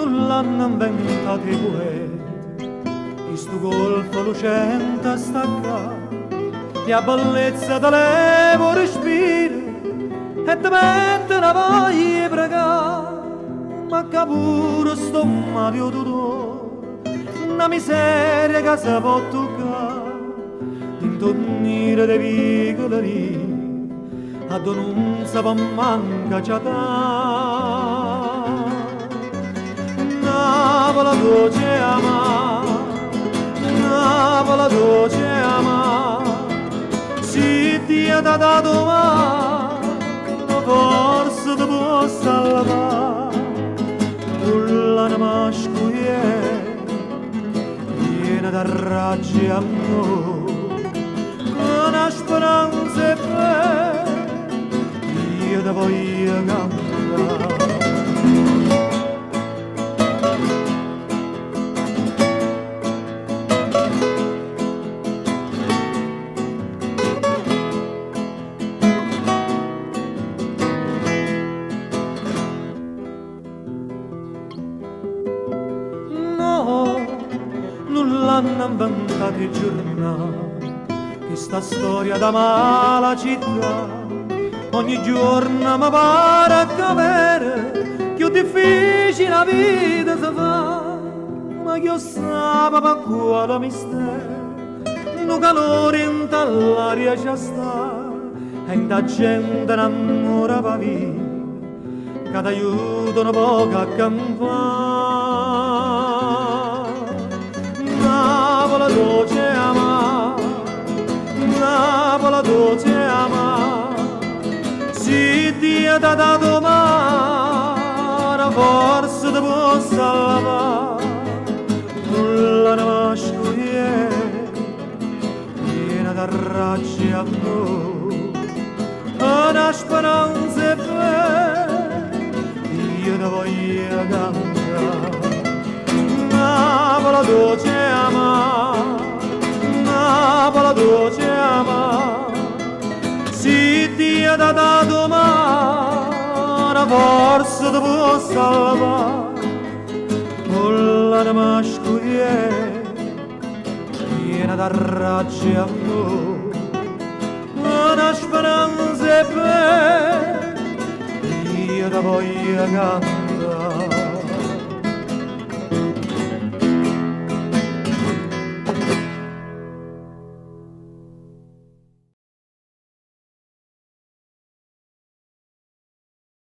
non l'hanno inventato i poeti, questo golfo lucente stacca, e a bellezza da levo respiro, e ti mette una voglia di pregare, ma che pure sto male dolore, una miseria che si può toccare, intornire dei piccoli, ad non si può manca c'è Navola dolce ama, Navola dolce ama, si ti ha dato mano, forse ti può salvare, nulla ne mascuie, viene da raggi a noi, una speranza e fe, io ti voglio cantare. Non l'hanno inventato i giornali, questa storia da mala città, ogni giorno mi pare capire, più difficile la vita si fa, ma io sapevo per quale mistero, un calore in l'aria c'è sta, e la gente innamorava via, che ti aiutano poco a campare. Navola dolce ama, Navola dolce ama, si ti ha dato mano, forse ti può salvare, nulla ne mascuie, viene da raggi a noi, una speranza e fe, io ti voglio cantare. Navola dolce ama, Navola dolce ama, si ti ha dato mano, forse ti può salvare, nulla ne mascuie, viene da raggi a noi, una speranza e fe, io ti voglio cantare.